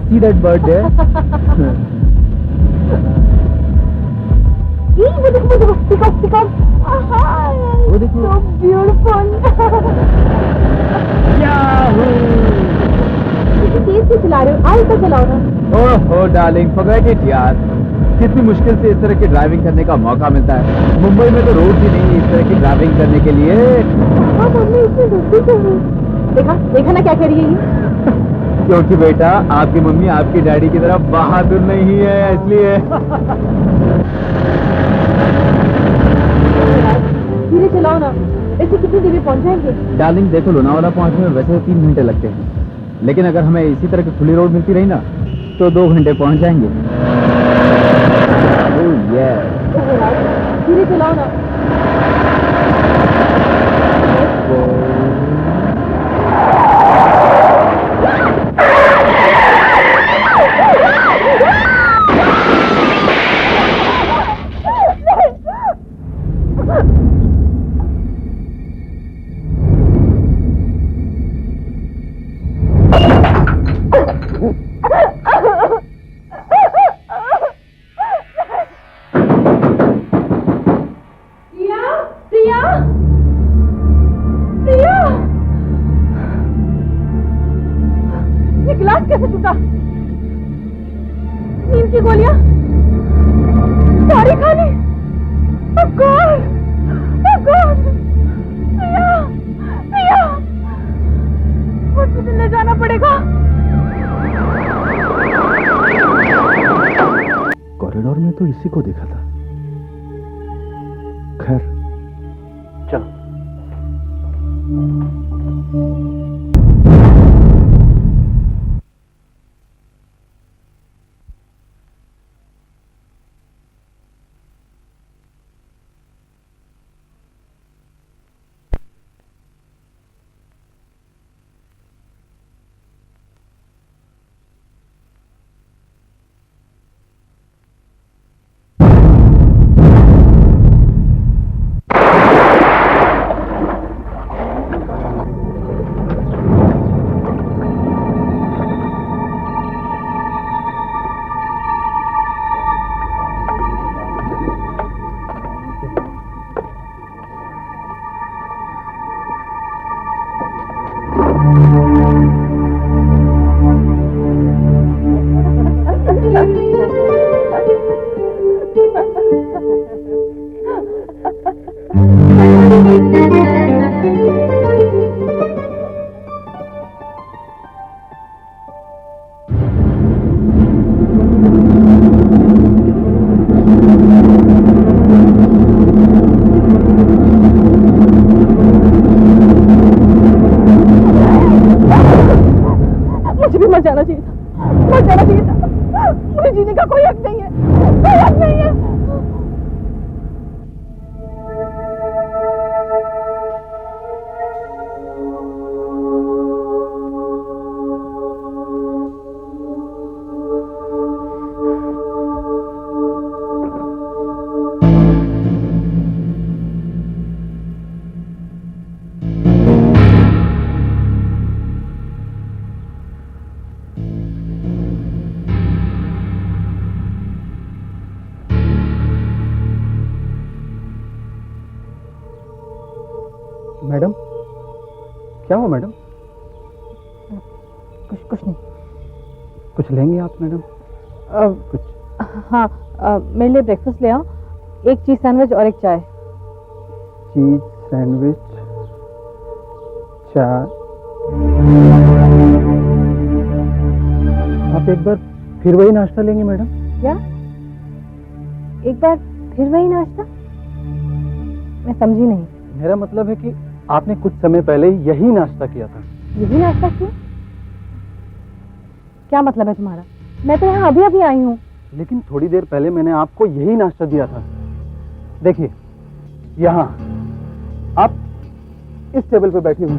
see that bird there? वो देखो pickup वो देखो so beautiful याहू कितनी तेज से चला रहे हो आहिस्ता चलाओ ना ओह डार्लिंग फॉरगेट इट यार कितनी मुश्किल से इस तरह की ड्राइविंग करने का मौका मिलता है मुंबई में तो रोड ही नहीं इस तरह की ड्राइविंग करने के लिए हाँ मम्मी इतनी डरती क्यों है देखा ना क्या कह रही है ये क्योंकि बेटा आपकी मम्मी आपकी डैडी की तरह बहादुर नहीं है इसलिए धीरे चलाओ ना ऐसे कितनी देर में पहुंच जाएंगे डार्लिंग देखो लोनावाला पहुंचने में वैसे 3 घंटे लगते हैं लेकिन अगर हमें इसी तरह की खुली रोड मिलती रही ना तो 2 घंटे पहुंच जाएंगे ओह यस धीरे चलाओ ना कैसे टूटा नींद की गोलियां सारी खानी Oh God! प्रिया हॉस्पिटल ले जाना पड़ेगा कॉरिडोर में तो इसी को देखा था खैर चलो जाना चाहिए था मुझे जीने का कोई हक नहीं है मैडम क्या हो मैडम कुछ नहीं कुछ लेंगे आप मैडम कुछ हाँ मेरे लिए ब्रेकफास्ट ले आओ 1 चीज सैंडविच और 1 चाय चीज सैंडविच चाय आप एक बार फिर वही नाश्ता लेंगे मैडम क्या एक बार फिर वही नाश्ता मैं समझी नहीं मेरा मतलब है कि आपने कुछ समय पहले यही नाश्ता किया था यही नाश्ता किया क्या मतलब है तुम्हारा मैं तो यहाँ अभी आई हूँ लेकिन थोड़ी देर पहले मैंने आपको यही नाश्ता दिया था देखिए यहाँ आप इस टेबल पे बैठी हुई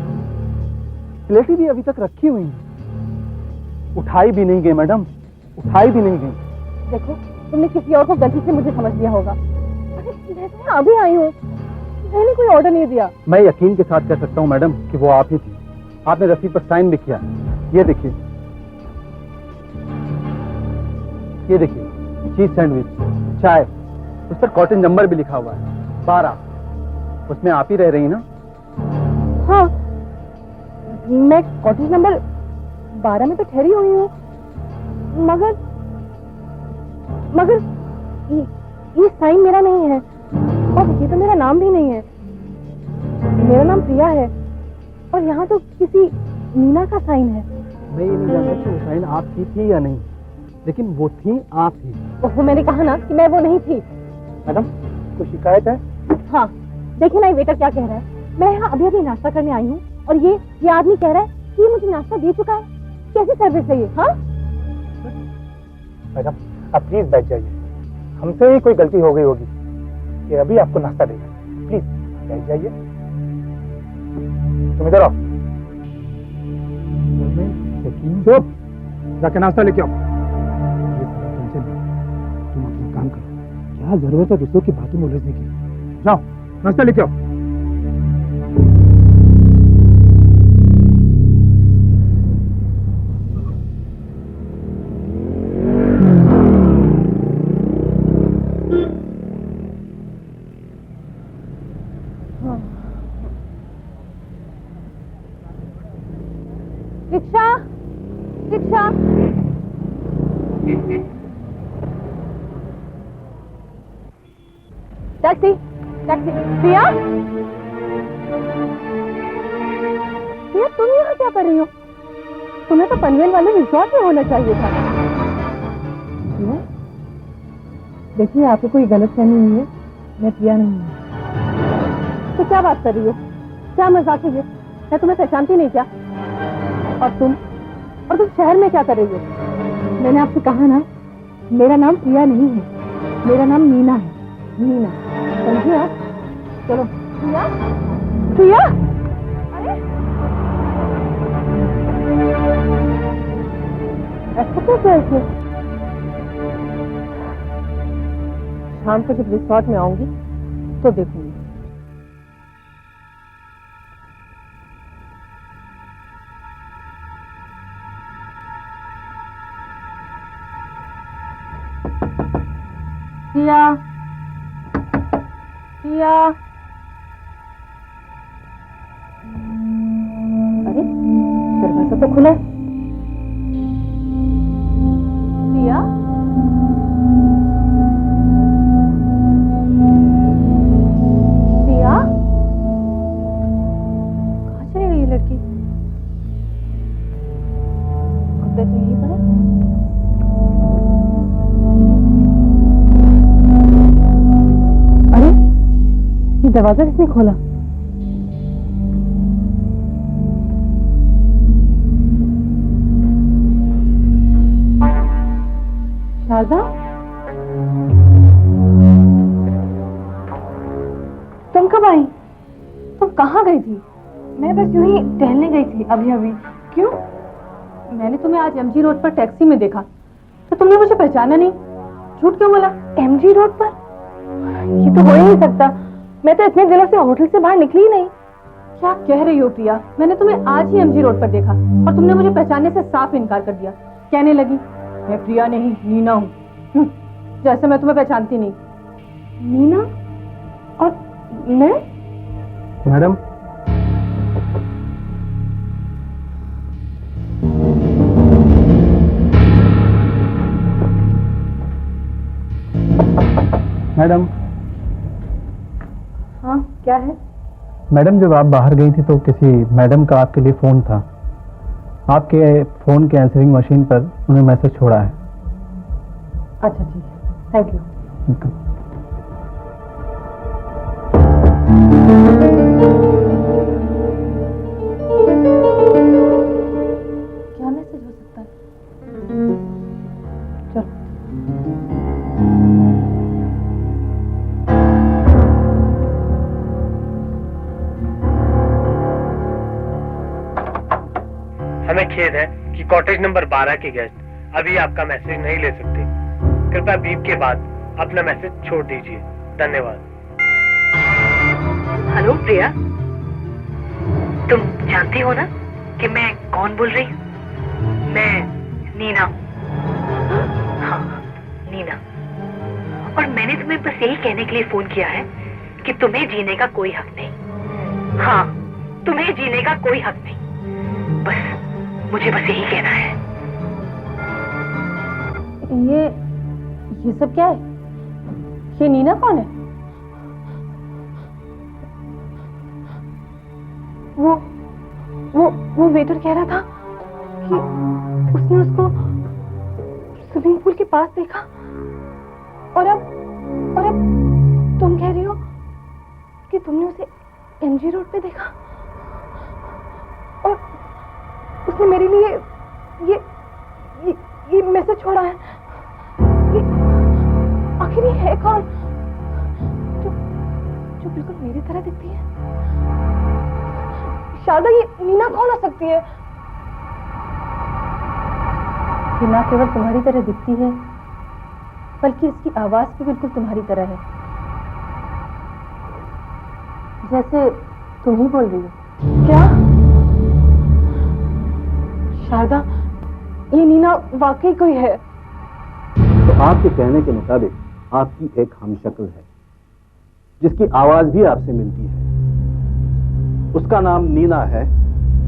प्लेटें भी अभी तक रखी हुई हैं उठाई भी नहीं गई मैडम उठाई भी नहीं गई देखो तुमने किसी और को गलती से मुझे समझ लिया होगा मैं तो यहाँ अभी आई हूँ मैंने कोई ऑर्डर नहीं दिया मैं यकीन के साथ कह सकता हूँ मैडम कि वो आप ही थी आपने रसीद पर साइन भी किया ये देखिए ये देखिए, चीज सैंडविच, चाय, उस पर कॉटेज नंबर भी लिखा हुआ है 12। उसमें आप ही रह रही ना? हाँ, मैं कॉटेज नंबर 12 में तो ठहरी हुई हूँ, मगर मगर ये साइन मेरा नहीं है और ये तो मेरा नाम भी नहीं है। मेरा नाम प्रिया है और यहाँ तो किसी नीना का साइन है। मैं ये नहीं जानता कि वो साइन आपकी थी या नहीं, लेकिन वो थी आप ही। ओहो, मैंने कहा ना कि मैं वो नहीं थी। मैडम, कोई शिकायत है? हाँ, देखिए ना ये वेटर क्या कह रहा है। मैं यहाँ अभी अभी नाश्ता करने आई हूँ और ये आदमी कह रहा है कि ये मुझे नाश्ता दे चुका है। कैसी सर्विस है ये? हाँ मैडम, आप प्लीज बैठ जाइए। हमसे ही कोई गलती हो गई होगी, ये अभी आपको नाश्ता देगा। प्लीज बैठ जाइए। तुम इधर आओ। चुप, जाके नाश्ता लेके आओ। तुम अपना काम करो, क्या जरूरत है दूसरों की बातों में उलझने की। जाओ नाश्ता लेके आओ। Rickshaw, rickshaw. Taxi, taxi. Priya, Priya तुम यहाँ क्या कर रही हो? तुम्हें तो पनवेल वाले रिजॉर्ट में होना चाहिए था। प्रिया, देखिए आपको कोई गलतफहमी हुई है, मैं प्रिया नहीं हूँ। तो क्या बात कर रही हो? क्या मजाक है ये? मैं तुम्हें पहचानती नहीं क्या? और तुम शहर में क्या कर रही हो? मैंने आपसे कहा ना, मेरा नाम प्रिया नहीं है, मेरा नाम नीना है। नीना, समझिए आप? चलो। प्रिया, प्रिया, अरे ऐसा कैसे ऐसे? शाम को जब रिसोर्ट में आऊंगी तो देखूंगी। प्रिया, प्रिया। अरे दरवाजा तो खुला है। प्रिया, प्रिया, कहाँ चली गई ये लड़की? कपड़े तो यही पड़े। दरवाजा किसने खोला? शारदा, तुम कब आई? तुम कहाँ गई थी? मैं बस यूं ही टहलने गई थी अभी अभी। क्यों? मैंने तुम्हें आज एमजी रोड पर टैक्सी में देखा, तो तुमने मुझे पहचाना नहीं। झूठ क्यों बोला? एमजी रोड पर? ये तो हो ही नहीं सकता, मैं तो इतने दिनों से होटल से बाहर निकली ही नहीं। क्या कह रही हो प्रिया? मैंने तुम्हें आज ही एमजी रोड पर देखा और तुमने मुझे पहचानने से साफ इनकार कर दिया। कहने लगी मैं प्रिया नहीं नीना हूँ, जैसे मैं तुम्हें पहचानती नहीं। नीना? और मैं? Madam, madam. हाँ, क्या है? मैडम, जब आप बाहर गई थी तो किसी मैडम का आपके लिए फोन था। आपके फोन के आंसरिंग मशीन पर उन्होंने मैसेज छोड़ा है। अच्छा ठीक है, थैंक यू। क्या मैसेज हो सकता है? चलो। हमें खेद है कि कॉटेज नंबर 12 के गेस्ट अभी आपका मैसेज नहीं ले सकते। कृपया बीप के बाद अपना मैसेज छोड़ दीजिए। धन्यवाद। हेलो प्रिया, तुम जानती हो ना कि मैं कौन बोल रही हूँ? मैं नीना हूँ। हाँ, नीना। और मैंने तुम्हें बस यही कहने के लिए फोन किया है कि तुम्हें जीने का कोई हक नहीं। हाँ, तुम्हें जीने का कोई हक नहीं। बस मुझे बस यही कहना है। ये सब क्या है? ये नीना कौन है? वो वेटर कह रहा था कि उसने उसको स्विमिंग पूल के पास देखा और अब तुम कह रही हो कि तुमने उसे एमजी रोड पे देखा और उसने मेरे लिए ये मैसेज छोड़ा है। आखिर ये है कौन जो बिल्कुल मेरी तरह दिखती है? शारदा, ये नीना कौन हो सकती है? ये ना केवल तुम्हारी तरह दिखती है बल्कि इसकी आवाज भी बिल्कुल तुम्हारी तरह है, जैसे तुम ही बोल रही हो। क्या शारदा, ये नीना वाकई कोई है? तो आपके कहने के मुताबिक आपकी एक हमशक्ल है जिसकी आवाज भी आपसे मिलती है। उसका नाम नीना है।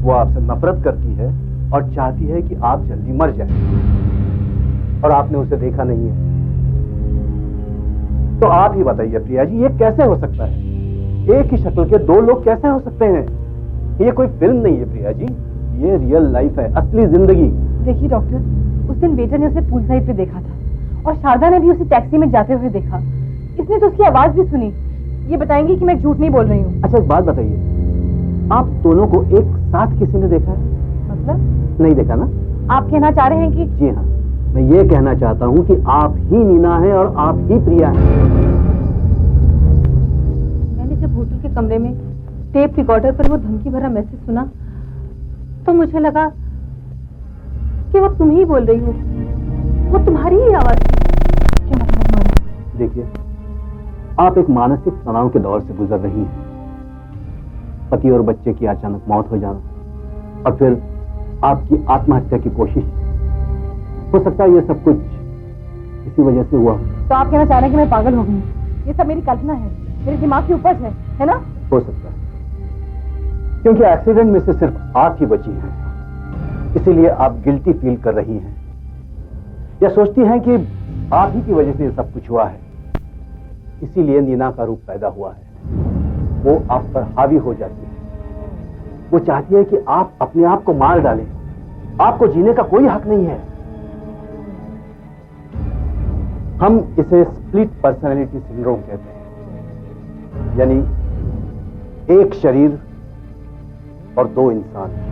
वो आपसे नफरत करती है और चाहती है कि आप जल्दी मर जाएं। और आपने उसे देखा नहीं है। तो आप ही बताइए प्रिया जी, ये कैसे हो सकता है? एक ही शक्ल के दो लोग कैसे हो सकते हैं? ये कोई फिल्म नहीं है प्रिया जी, ये रियल लाइफ है, असली जिंदगी। देखिए डॉक्टर, उस दिन वेटर ने उसे पूल साइड पे देखा था और शारदा ने भी उसे टैक्सी में जाते हुए देखा। इसने तो उसकी आवाज भी सुनी। ये बताएंगे कि मैं झूठ नहीं बोल रही हूँ? अच्छा, एक बात बताइए, आप दोनों को एक साथ किसी ने देखा है? मतलब? नहीं देखा ना? आप कहना चाह रहे हैं कि? जी हाँ, मैं ये कहना चाहता हूँ कि आप ही नीना है और आप ही प्रिया है। मैंने जब होटल के कमरे में टेप रिकॉर्डर पर वो धमकी भरा मैसेज सुना तो मुझे लगा कि वो तुम ही बोल रही हो, वो तुम्हारी ही आवाज थी। क्या मतलब मानो? देखिए, आप एक मानसिक तनाव के दौर से गुजर रही हैं। पति और बच्चे की अचानक मौत हो जाना और फिर आपकी आत्महत्या की कोशिश, हो सकता है ये सब कुछ इसी वजह से हुआ। तो आप कहना चाह रहे हैं कि मैं पागल हो गई? ये सब मेरी कल्पना है, मेरे दिमाग की उपज है ना? हो सकता है, क्योंकि एक्सीडेंट में से सिर्फ आप ही बची हैं, इसीलिए आप गिल्टी फील कर रही हैं या सोचती हैं कि आप ही की वजह से ये सब कुछ हुआ है। इसीलिए नीना का रूप पैदा हुआ है। वो आप पर हावी हो जाती है। वो चाहती है कि आप अपने आप को मार डालें। आपको जीने का कोई हक नहीं है। हम इसे स्प्लिट पर्सनालिटी सिंड्रोम कहते हैं, यानी एक शरीर और दो इंसान।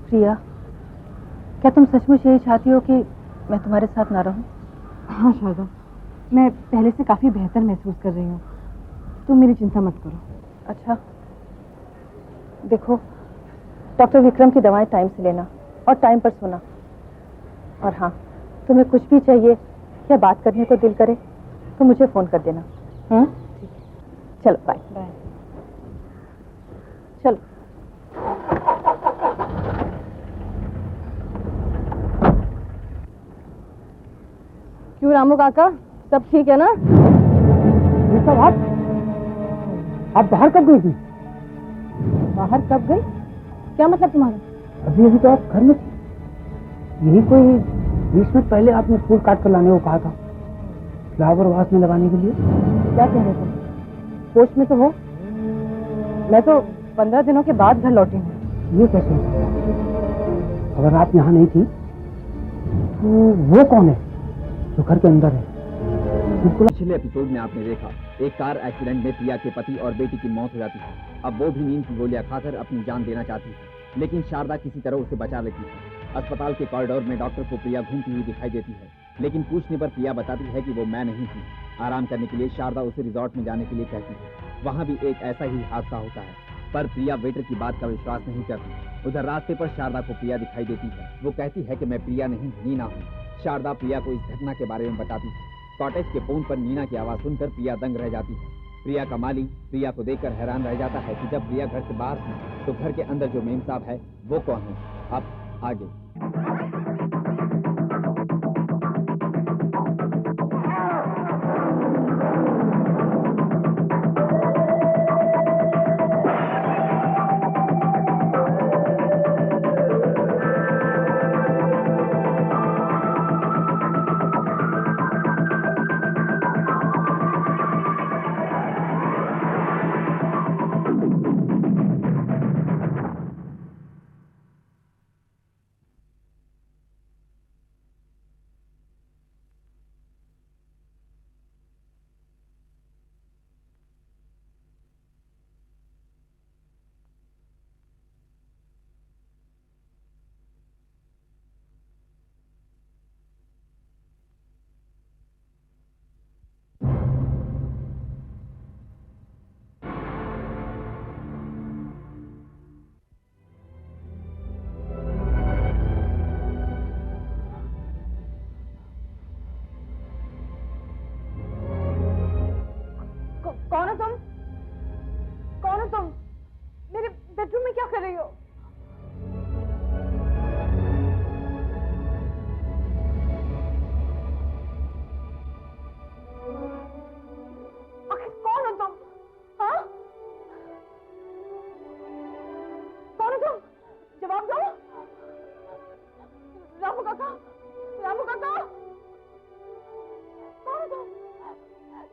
प्रिया, क्या तुम सचमुच यही चाहती हो कि मैं तुम्हारे साथ ना रहूं? हाँ शारदा, मैं पहले से काफी बेहतर महसूस कर रही हूँ। तुम मेरी चिंता मत करो। अच्छा, देखो, डॉक्टर विक्रम की दवाएं टाइम से लेना और टाइम पर सोना। और हाँ, तुम्हें कुछ भी चाहिए या बात करने को दिल करे तो मुझे फोन कर देना। ठीक है, चलो बाय बाय। चलो। क्यों रामू काका, सब ठीक है ना? ये सब आप बाहर कब गई थी? बाहर कब गई? क्या मतलब तुम्हारा? अभी अभी तो आप घर में थी। यही कोई 20 मिनट पहले आपने फूल काट कर लाने को कहा था, फ्लावर वास में लगाने के लिए। क्या कह रहे थे? होश में तो हो? मैं तो 15 दिनों के बाद घर लौटी हूँ। ये कैसे हो सकता है? अगर आप यहाँ नहीं थी तो वो कौन है जो घर के अंदर है? बिल्कुल। पिछले एपिसोड में आपने देखा एक कार एक्सीडेंट में प्रिया के पति और बेटी की मौत हो जाती है। अब वो भी नींद की गोलियां खाकर अपनी जान देना चाहती है, लेकिन शारदा किसी तरह उसे बचा लेती है। अस्पताल के कॉरिडोर में डॉक्टर को प्रिया घूमती हुई दिखाई देती है, लेकिन पूछने पर प्रिया बताती है कि वो मैं नहीं थी। आराम करने के लिए शारदा उसे रिजॉर्ट में जाने के लिए कहती है। वहाँ भी एक ऐसा ही हादसा होता है, पर प्रिया वेटर की बात का विश्वास नहीं करती। उधर रास्ते पर शारदा को प्रिया दिखाई देती है। वो कहती है कि मैं प्रिया नहीं, नीना हूँ। शारदा प्रिया को इस घटना के बारे में बताती है। कॉटेज के फोन पर नीना की आवाज सुनकर प्रिया दंग रह जाती है। प्रिया का माली प्रिया को देखकर हैरान रह जाता है कि जब प्रिया घर से बाहर थी तो घर के अंदर जो मेम साहब है वो कौन है। अब आगे। कौन हो तुम? कौन हो तुम? मेरे बेडरूम में क्या कर रही हो? आखिर कौन हो तुम? हाँ? कौन हो तुम? जवाब दो। रामू काका, रामू काका, कौन हो तुम?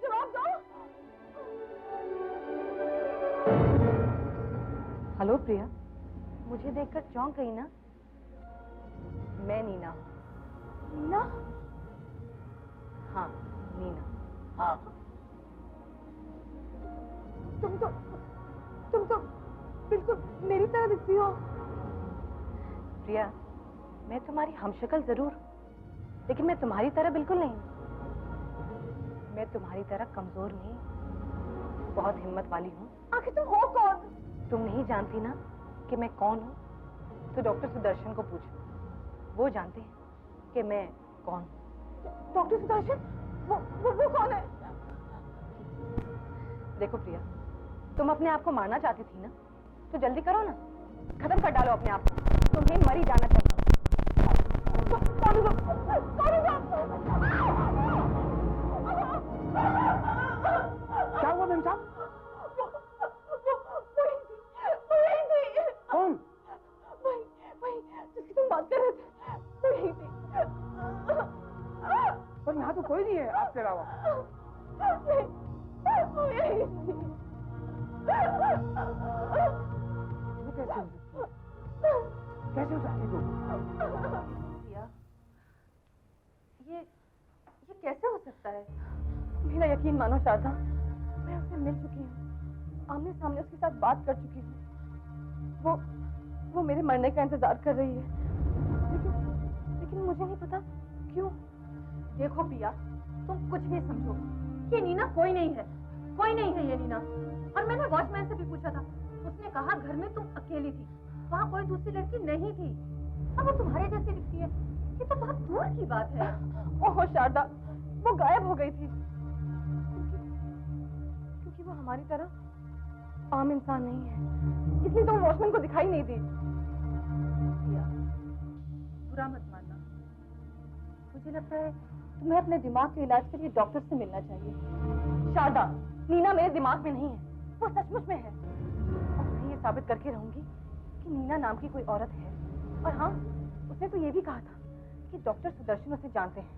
जवाब दो। हेलो प्रिया, मुझे देखकर चौंक गई ना? मैं नीना हूँ। नीना? हाँ, नीना। तुम तो बिल्कुल मेरी तरह दिखती हो। प्रिया, मैं तुम्हारी हमशक्ल जरूर, लेकिन मैं तुम्हारी तरह बिल्कुल नहीं। मैं तुम्हारी तरह कमजोर नहीं, बहुत हिम्मत वाली हूँ। आखिर तुम हो कौन? तुम नहीं जानती ना कि मैं कौन हूँ? तो डॉक्टर सुदर्शन को पूछो, वो जानते हैं कि मैं कौन हूँ। डॉक्टर सुदर्शन? वो कौन है? देखो प्रिया, तुम अपने आप को मारना चाहती थी ना, तो जल्दी करो ना, खत्म कर डालो अपने आप को। तुम्हें मरी जाना चाहिए। क्या हुआ मेम साहब? कौन? वही जिसकी तुम बात कर रहे थे, वही थी। पर यहाँ तो कोई नहीं है आपके अलावा। वो कैसे हो सकती है? कैसे हो सकती तुम? ये कैसे हो सकता है? मेरा यकीन मानो शारदा, मैं उससे मिल चुकी हूँ, आमने सामने उसके साथ बात कर चुकी हूँ। वो मेरे मरने का इंतजार कर रही है, लेकिन मुझे नहीं पता क्यों। देखो प्रिया, तुम कुछ भी समझो, ये नीना कोई नहीं है ये नीना। और मैंने वॉचमैन से भी पूछा था, उसने कहा घर में तुम अकेली थी, वहाँ कोई दूसरी लड़की नहीं थी। अब वो तुम्हारे जैसी दिखती है, ये तो बहुत दूर की बात है। ओह शारदा, वो गायब हो गई थी क्योंकि वो हमारी तरह आम इंसान नहीं है, इसलिए तो वॉचमैन को दिखाई नहीं दी। बुरा मत मानना, मुझे लगता है तुम्हें अपने दिमाग के इलाज के लिए डॉक्टर से मिलना चाहिए। शारदा, नीना मेरे दिमाग में नहीं है, वो सचमुच में है। और मैं ये साबित करके रहूंगी कि नीना नाम की कोई औरत है। और हाँ, उसने तो ये भी कहा था कि डॉक्टर सुदर्शन उसे जानते हैं।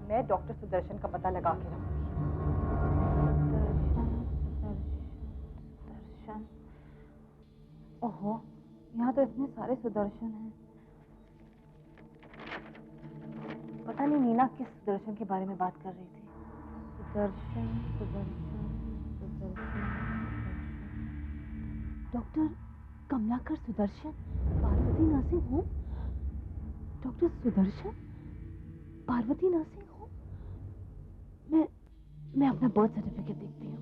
मैं डॉक्टर सुदर्शन का पता लगा के रहूंगी। ओहो, यहाँ तो इतने सारे सुदर्शन हैं। पता नहीं नीना किस सुदर्शन के बारे में बात कर रही थी। Sudarshan Sudarshan Sudarshan. Doctor Kamlakar Sudarshan, Parvati nursing home. Doctor Sudarshan, Parvati nursing home. मैं अपना बर्थ सर्टिफिकेट देखती हूँ।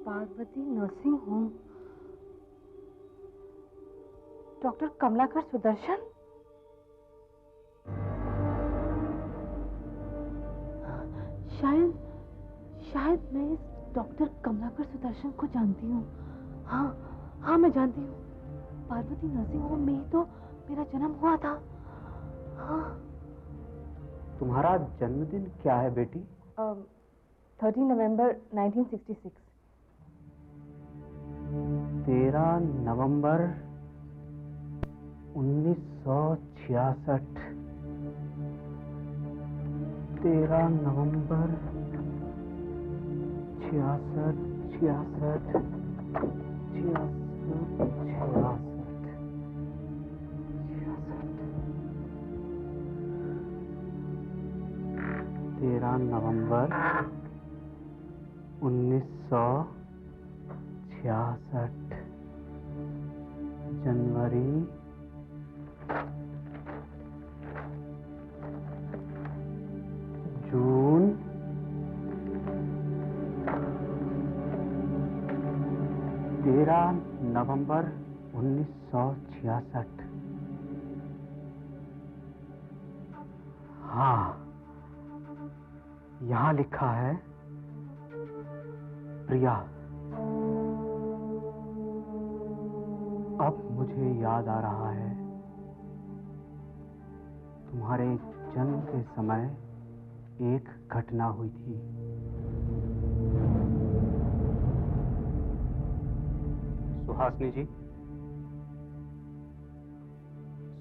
Parvati nursing home, doctor Kamlakar Sudarshan. शायद मैं इस डॉक्टर कमलाकर सुदर्शन को जानती हूँ। हाँ, मैं जानती हूँ। पार्वती नर्सिंग होम में ही तो मेरा जन्म हुआ था। हाँ। तुम्हारा जन्मदिन क्या है बेटी? 13 नवंबर 1966। 13 नवंबर 1966। 13 नवंबर 66 66 13 नवंबर 1966। जनवरी जून तेरह नवंबर 1966। हाँ, यहाँ लिखा है प्रिया। अब मुझे याद आ रहा है, तुम्हारे जन्म के समय एक घटना हुई थी। सुहासिनी जी,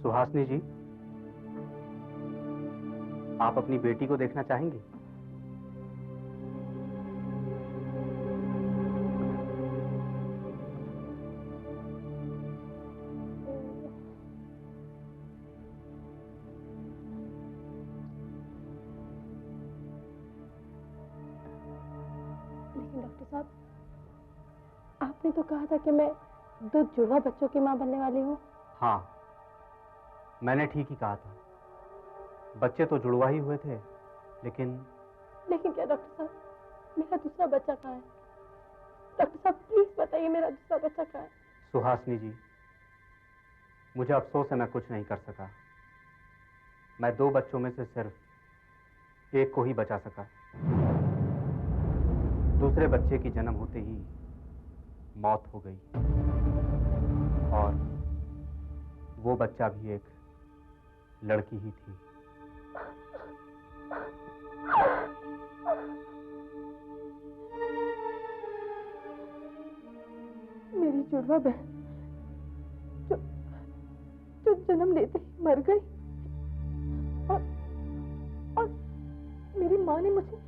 सुहासिनी जी, आप अपनी बेटी को देखना चाहेंगी? लेकिन डॉक्टर साहब, आपने तो कहा था कि मैं 2 जुड़वा बच्चों की मां बनने वाली हूँ। हाँ, मैंने ठीक ही कहा था। बच्चे तो जुड़वा ही हुए थे, लेकिन क्या डॉक्टर साहब, मेरा दूसरा बच्चा कहाँ है? डॉक्टर साहब प्लीज बताइए, मेरा दूसरा बच्चा कहाँ है? सुहासिनी जी, मुझे अफसोस है मैं कुछ नहीं कर सका। मैं 2 बच्चों में से सिर्फ एक को ही बचा सका। दूसरे बच्चे की जन्म होते ही मौत हो गई, और वो बच्चा भी एक लड़की ही थी। मेरी जुड़वा बहन जो जन्म लेते ही मर गई, और मेरी माँ ने मुझे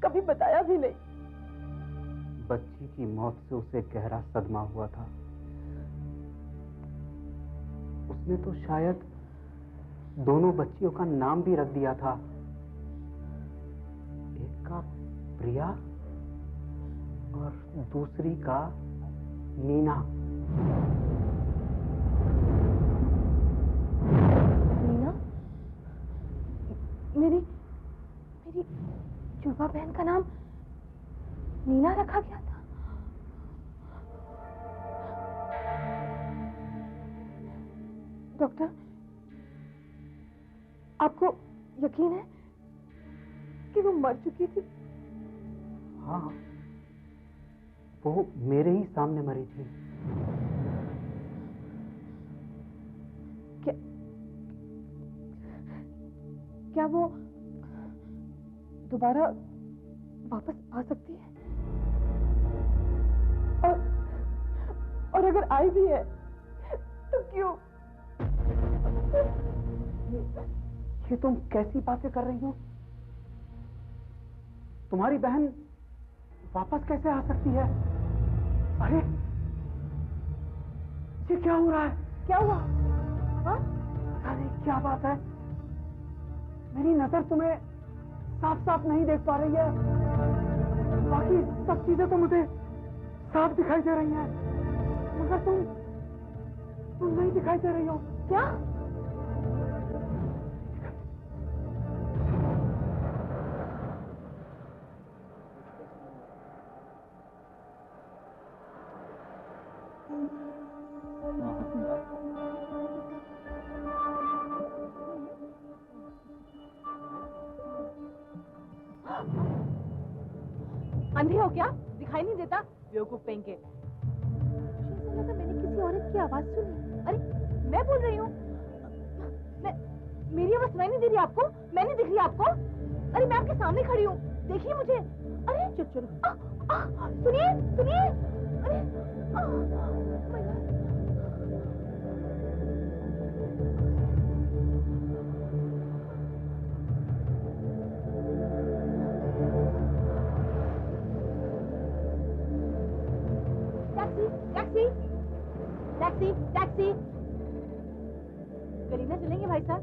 कभी बताया भी नहीं। बच्ची की मौत से उसे गहरा सदमा हुआ था। उसने तो शायद दोनों बच्चियों का नाम भी रख दिया था। एक का प्रिया और दूसरी का नीना। नीना? मेरी जुड़वा बहन का नाम नीना रखा गया था। डॉक्टर, आपको यकीन है कि वो मर चुकी थी? हाँ, वो मेरे ही सामने मरी थी। क्या वो दोबारा वापस आ सकती है? और अगर आई भी है क्यों? ये तुम कैसी बातें कर रही हो? तुम्हारी बहन वापस कैसे आ सकती है? अरे ये क्या हो रहा है? क्या हुआ? हाँ? पता नहीं क्या बात है, मेरी नजर तुम्हें साफ साफ नहीं देख पा रही है, बाकी सब चीजें तो मुझे साफ दिखाई दे रही हैं, मगर तुम नहीं दिखाई दे रही हो। क्या? अंधे हो क्या? दिखाई नहीं देता? बेवकूफ पेंगे। ऐसा लगा मैंने किसी औरत की आवाज सुनी। अरे मैं बोल रही हूँ। मेरी आवाज सुनाई नहीं दे रही आपको? मैं नहीं दिख रही आपको? अरे मैं आपके सामने खड़ी हूँ, देखिए मुझे। अरे चलो चलो, सुनिए सुनिए। अरे my God। Taxi taxi taxi. गलीना चलेंगे भाई साहब?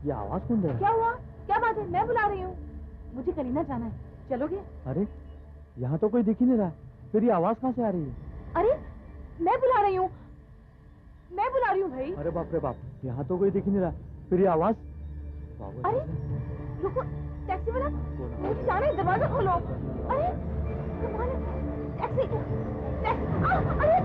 ये आवाज कौन दे रहा है? क्या हुआ? क्या बात है? मैं बुला रही हूँ, मुझे कलीना जाना है, चलोगे? अरे यहाँ तो कोई दिख ही नहीं रहा, फिर ये आवाज कहाँ से आ रही है? अरे मैं बुला रही हूँ, मैं बुला रही हूँ भाई। अरे बाप रे बाप, यहाँ तो कोई दिख ही नहीं रहा, फिर ये आवाज? अरे रुको, टैक्सी वाला, मुझे जाना है, दरवाजा खोलो। अरे कमाल है। टैक्सी टैक्सी, अरे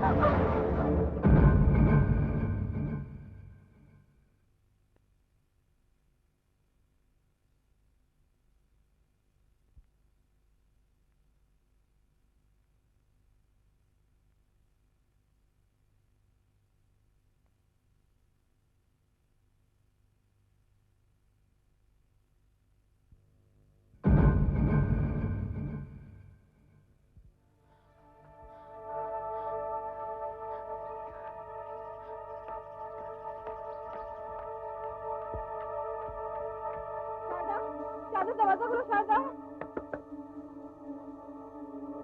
शारदा, दरवाजा खोलो शारदा।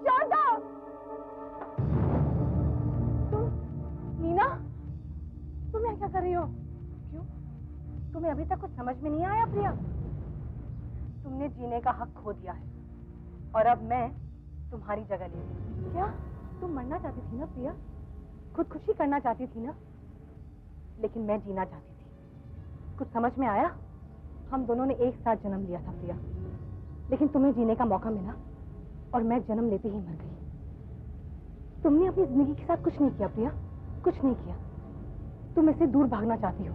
शारदा, तुम नीना, तुम यहाँ क्या कर रही हो? क्यों? तुम्हें अभी तक कुछ समझ में नहीं आया प्रिया? तुमने जीने का हक खो दिया है और अब मैं तुम्हारी जगह ले रही। क्या तुम मरना चाहती थी ना प्रिया? खुदकुशी करना चाहती थी ना? लेकिन मैं जीना चाहती थी। कुछ समझ में आया? हम दोनों ने एक साथ जन्म लिया था प्रिया, लेकिन तुम्हें जीने का मौका मिला और मैं जन्म लेते ही मर गई। तुमने अपनी जिंदगी के साथ कुछ नहीं किया प्रिया, कुछ नहीं किया। तुम इसे दूर भागना चाहती हो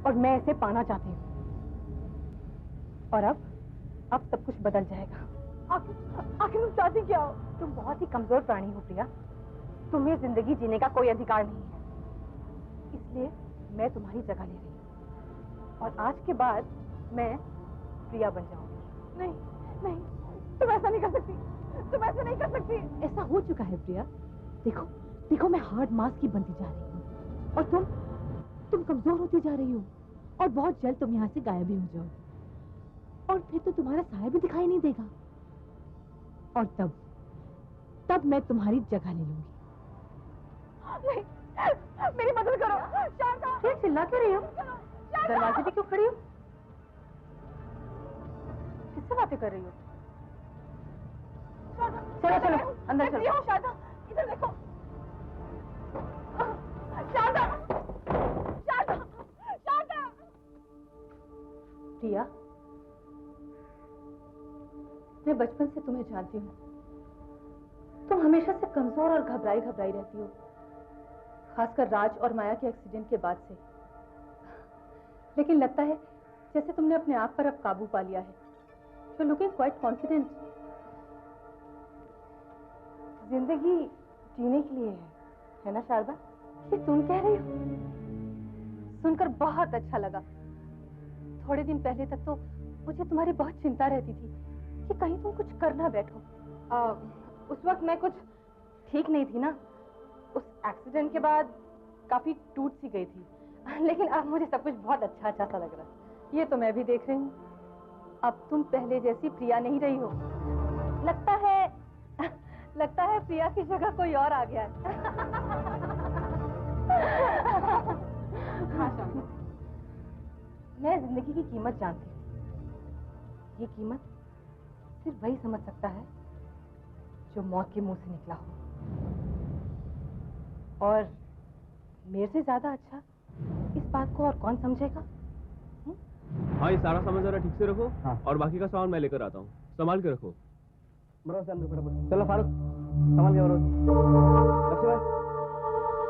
और मैं इसे पाना चाहती हूँ। और अब सब कुछ बदल जाएगा। आखिर तुम चाहती क्या हो? तुम बहुत ही कमजोर प्राणी हो प्रिया, तुम्हें जिंदगी जीने का कोई अधिकार नहीं है, इसलिए मैं तुम्हारी जगह ले रही हूँ और आज के बाद मैं प्रिया बन जाऊंगी। नहीं नहीं, तुम ऐसा नहीं कर सकती, तुम ऐसा नहीं कर सकती। ऐसा हो चुका है प्रिया, देखो देखो मैं हार्ड मास की बनती जा रही हूँ और तुम कमजोर होती जा रही हो और बहुत जल्द तुम यहाँ से गायब भी हो जाओ और फिर तो तुम्हारा साया भी दिखाई नहीं देगा और तब मैं तुम्हारी जगह ले लूंगी। नहीं, मेरी मदद करो शारदा। क्या चिल्ला क्यों रही हो? दरवाजे पे क्यों खड़ी हो? किससे बातें कर रही हो? चलो चलो अंदर चलो। शारदा इधर देखो। शारदा शारदा शारदा। प्रिया, मैं बचपन से तुम्हें जानती हूँ, तुम हमेशा से कमजोर और घबराई रहती हो, खासकर राज और माया के एक्सीडेंट के बाद से। लेकिन लगता है जैसे तुमने अपने आप पर अब काबू पा लिया है। You're looking quite confident. जिंदगी जीने के लिए है ना शारदा? ये तुम कह रही हो? सुनकर बहुत अच्छा लगा। थोड़े दिन पहले तक तो मुझे तुम्हारी बहुत चिंता रहती थी कि कहीं तुम कुछ कर ना बैठो। उस वक्त मैं कुछ ठीक नहीं थी ना, उस एक्सीडेंट के बाद काफी टूट सी गई थी, लेकिन अब मुझे सब कुछ बहुत अच्छा अच्छा सा लग रहा है। ये तो मैं भी देख रही हूँ, अब तुम पहले जैसी प्रिया नहीं रही हो। लगता है प्रिया की जगह कोई और आ गया है। मैं जिंदगी की कीमत जानती हूँ। ये कीमत सिर्फ वही समझ सकता है जो मौत के मुंह से निकला हो, और मेरे से ज्यादा अच्छा इस बात को और कौन समझेगा? हाँ, ये सारा सामान जरा ठीक से रखो। हाँ। और बाकी का सामान मैं लेकर आता हूँ, संभाल के रखो। बरोस अंदर फटाफट। चलो फारूक, संभाल के बरोस। लक्ष्मी भाई,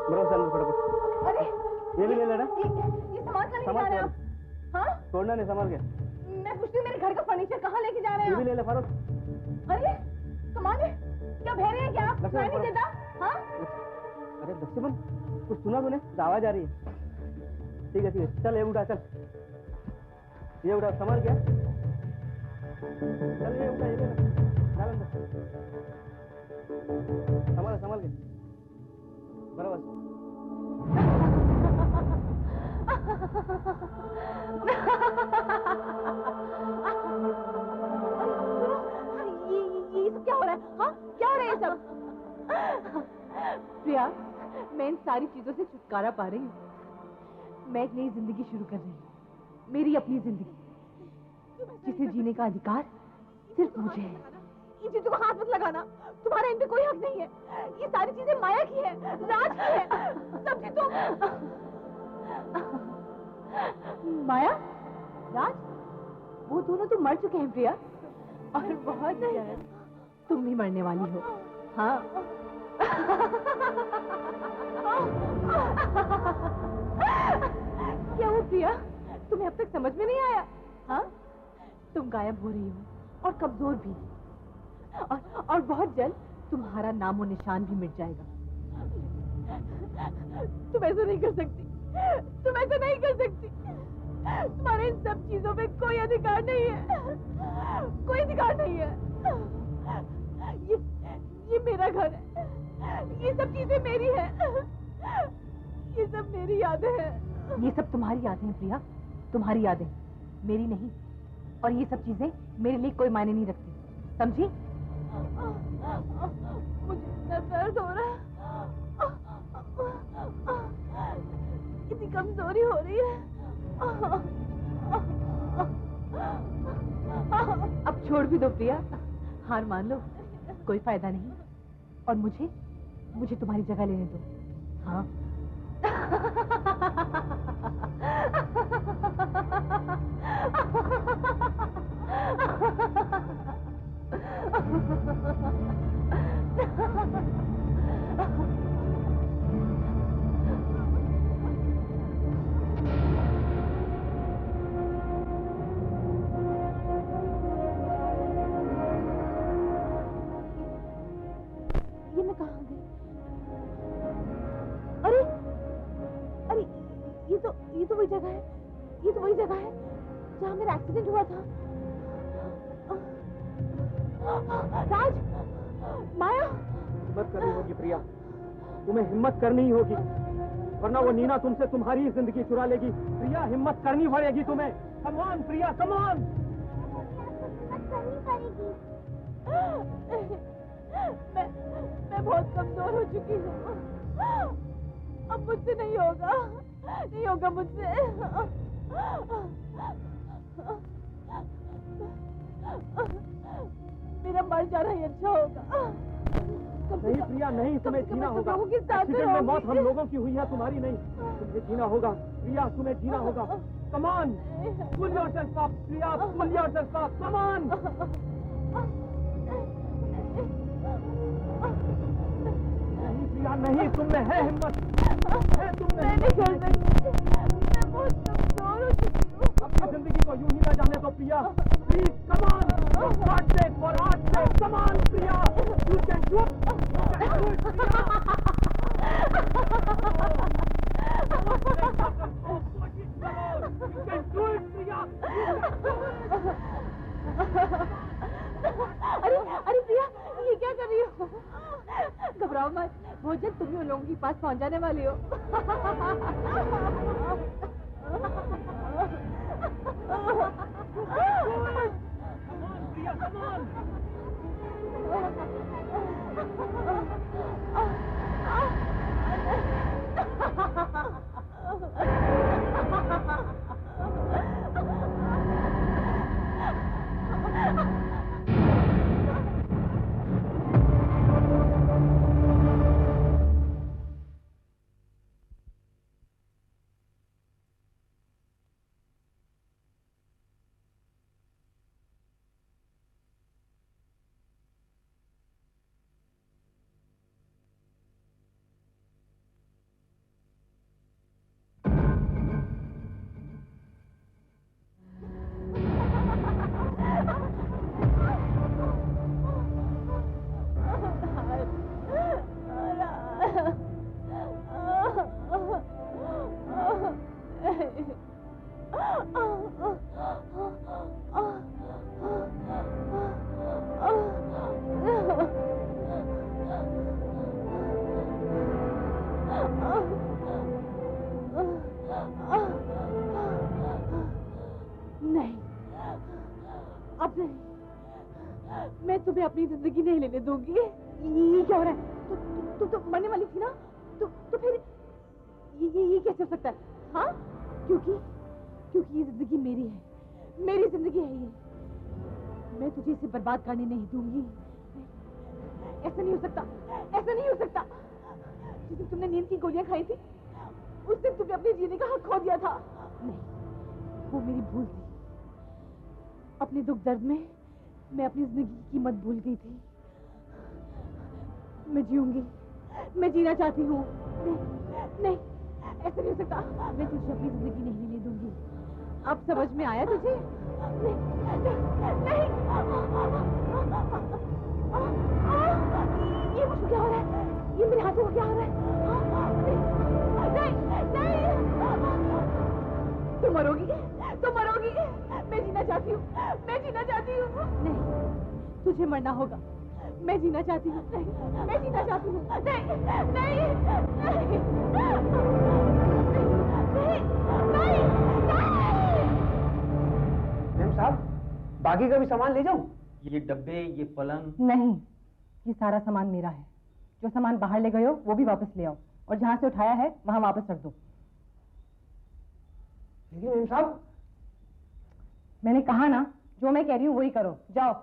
बरोस अंदर फटाफट। अरे ये भी ले लेना। ये सामान कहाँ लेके जा रहे हैं आप? हाँ? छोड़ना नहीं, संभाल के। मैं पूछती हूँ, मेरे घर का फर्नीचर कहाँ लेके जा रहे हैं ये भी आप? ले ले फारूक। अरे कमाल है, क्या बहरे हैं क्या आप? लक्ष्मण, सुनाई नहीं देता? हाँ? अरे लक्ष्मण, कुछ सुना तूने? आवाज आ रही है। ठीक है, चल ये उठा, चल ये उठा, संभाल गया। चल ये उठा, ये ले ले। डाल अंदर। संभाल के बराबर। ये सब क्या हो रहा है? हाँ, क्या हो रहा है ये सब? प्रिया, मैं इन सारी चीजों से छुटकारा पा रही हूँ। मैं एक नई जिंदगी शुरू कर रही हूँ, मेरी अपनी जिंदगी, जिसे जीने का अधिकार सिर्फ मुझे है। इन चीजों को हाथ मत लगाना, तुम्हारा इन पे कोई हक नहीं है। ये सारी चीजें माया की है, राज की है, समझी तुम? माया, राज, वो दोनों तो मर चुके हैं प्रिया, और बहुत जल्द तुम भी मरने वाली हो। हाँ। क्या वो प्रिया, तुम्हें अब तक समझ में नहीं आया? हाँ, तुम गायब हो रही हो और कमजोर भी, और बहुत जल्द तुम्हारा नामो निशान भी मिट जाएगा। तुम ऐसा नहीं कर सकती, तुम ऐसा नहीं कर सकती। तुम्हारे इन सब चीजों पे कोई अधिकार नहीं है, कोई अधिकार नहीं है। ये मेरा घर है, ये सब चीजें मेरी है, ये सब मेरी यादें हैं। ये सब तुम्हारी यादें हैं प्रिया, तुम्हारी यादें, मेरी नहीं। और ये सब चीजें मेरे लिए कोई मायने नहीं रखती, समझी? मुझे इतना दर्द हो रहा है, इतनी कमजोरी हो रही है। अब छोड़ भी दो प्रिया, हार मान लो, कोई फायदा नहीं। और मुझे तुम्हारी जगह लेने दो। हाँ। ये मैं कहाँ गई? अरे ये तो वही जगह है, ये तो वही जगह है जहाँ मेरा एक्सीडेंट हुआ था। राज, माया। हिम्मत करनी होगी प्रिया, तुम्हें हिम्मत करनी ही होगी, वरना वो नीना तुमसे तुम्हारी जिंदगी चुरा लेगी। प्रिया, हिम्मत करनी पड़ेगी तुम्हें। Come on Priya, come on. मैं बहुत कमजोर हो चुकी हूँ, अब मुझसे नहीं होगा मुझसे। मेरा मर जाना ही अच्छा होगा। नहीं प्रिया, नहीं, तुम्हें जीना होगा। एक्सीडेंट में मौत हम लोगों की हुई है, तुम्हारी नहीं। तुम्हें जीना होगा प्रिया, तुम्हें जीना होगा। Come on, pull yourself up Priya, pull yourself up, come on. नहीं प्रिया, नहीं, तुम में है हिम्मत, है तुम में। मैं नहीं कर सकती, मैं बहुत कमजोर हो चुकी हूँ। अपनी जिंदगी को यूं ही ना जाने दो Priya, please come on. God sake, for God's sake, come on Priya, you can do it, Priya. You can do it Priya, you can do it। अरे अरे प्रिया, ये क्या कर रही हो? घबराओ मत, बहुत जल्द तुम भी उन लोगों के पास पहुंच जाने वाली हो। नहीं, अब नहीं, मैं तुम्हें अपनी जिंदगी नहीं लेने दूंगी। ये क्या हो रहा है? तू तो मरने वाली थी ना? तो फिर ये कैसे हो सकता है? हाँ, क्योंकि ये जिंदगी मेरी है, मेरी जिंदगी है ये। मैं तुझे इसे बर्बाद करने नहीं दूंगी। ऐसा नहीं हो सकता, ऐसा नहीं हो सकता। जिस दिन तुमने नींद की गोलियां खाई थी, उस दिन तुमने अपने जीने का हक खो दिया था। नहीं, वो मेरी भूल थी। अपने दुख दर्द में मैं अपनी जिंदगी की कीमत भूल गई थी। मैं जीऊंगी, मैं जीना चाहती हूँ। नहीं, ऐसा नहीं हो सकता। मैं तुझे अपनी जिंदगी नहीं लेने दूंगी। अब समझ में आया तुझे? नहीं, नहीं, ये मुझे क्या हो रहा है? ये मेरे हाथों में क्या हो रहा है? नहीं, तुम मरोगी, तुम मरोगी। मैं जीना चाहती हूँ, मैं जीना चाहती हूँ। नहीं, तुझे मरना होगा। मैं जीना चाहती हूँ। नहीं, मैं जीना चाहती हूँ। नहीं, नहीं, नहीं, नहीं, मैम साहब, बाकी का भी सामान ले जाऊं? ये डब्बे, ये पलंग। नहीं, ये सारा सामान मेरा है। जो सामान बाहर ले गए हो वो भी वापस ले आओ, और जहाँ से उठाया है वहाँ वापस रख दो। लेकिन मैम साहब, मैंने कहा ना, जो मैं कह रही हूँ वही करो। जाओ।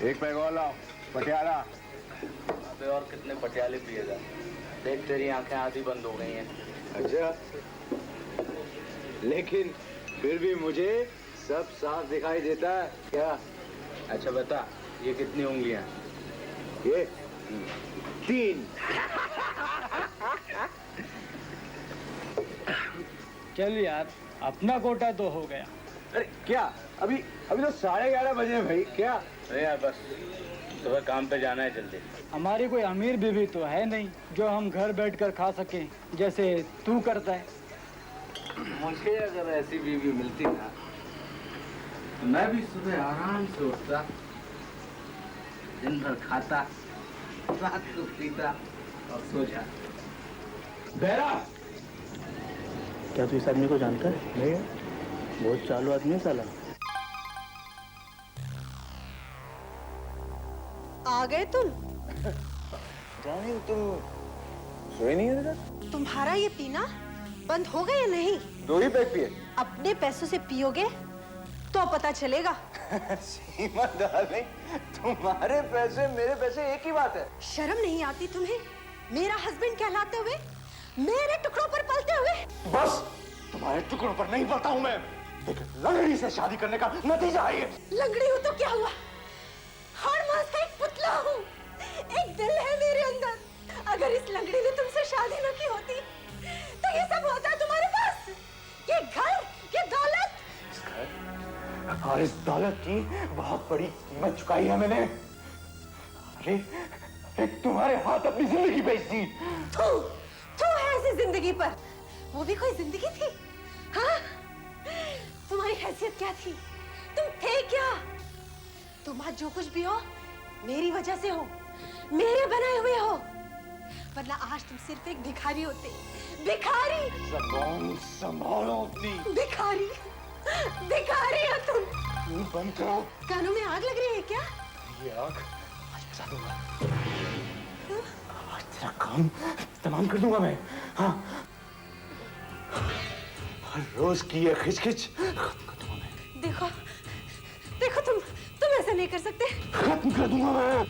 एक पैग और लाओ, पटियाला। अबे और कितने पटियाले पिएगा? देख तेरी आंखें आधी बंद हो गई हैं। अच्छा, लेकिन फिर भी मुझे सब साफ दिखाई देता है क्या? अच्छा बता, ये कितनी उंगलियां? ये 3। चल यार, अपना कोटा तो हो गया। अरे क्या, अभी तो 11:30 बजे हैं भाई। क्या? अरे यार बस, सुबह काम पे जाना है जल्दी। हमारी कोई अमीर बीवी तो है नहीं जो हम घर बैठकर खा सकें, जैसे तू करता है। मुझे अगर ऐसी बीवी मिलती ना, तो मैं भी सुबह आराम से उठता, दिन भर खाता, रात को पीता और सो जाता। बेरा, क्या तू इस आदमी को जानता है? नहीं, बहुत चालू आदमी है साला। आ गए तुम? जानी तुम सोए नहीं है? तुम्हारा ये पीना बंद हो गया या नहीं? 2 ही पैक पिए। अपने पैसों से पियोगे तो पता चलेगा। सीमा डार्लिंग, तुम्हारे पैसे मेरे पैसे एक ही बात है। शर्म नहीं आती तुम्हें? मेरा हस्बैंड कहलाते हुए, मेरे टुकड़ों पर पलते हुए। बस तुम्हारे टुकड़ों पर नहीं पलता हूं मैं। लंगड़ी से शादी करने का नतीजा है ये। लंगड़ी हूं तो क्या हुआ? हर मास का एक पुतला हूं। एक दिल है मेरे अंदर। अगर इस लंगड़ी ने तुमसे शादी न की होती तो ये सब होता तुम्हारे पास। ये घर, ये दौलत। इस घर और इस दौलत की बहुत बड़ी कीमत चुकाई है मैंने। अरे तुम्हारे हाथ अपनी जिंदगी बेच दी। तू है ऐसी जिंदगी पर। वो भी कोई जिंदगी थी? हाँ? तुम्हारी हैसियत क्या थी? तुम थे क्या? तुम आज जो कुछ भी हो मेरी वजह से हो, मेरे बनाए हुए हो। वरना आज तुम सिर्फ एक भिखारी होते। भिखारी। ज़बान संभालो अपनी। भिखारी, भिखारी हो तुम। मुंह बंद करो। कानों में आग लग रही है क्या? ये आग आज बुझा दूंगा। आज तेरा काम तमाम कर दूंगा मैं। हाँ, हर रोज की ये खिचखिच खत्म कर दूंगा मैं। देखो, देखो तुम ऐसा नहीं कर सकते। खत्म कर दूंगा मैं।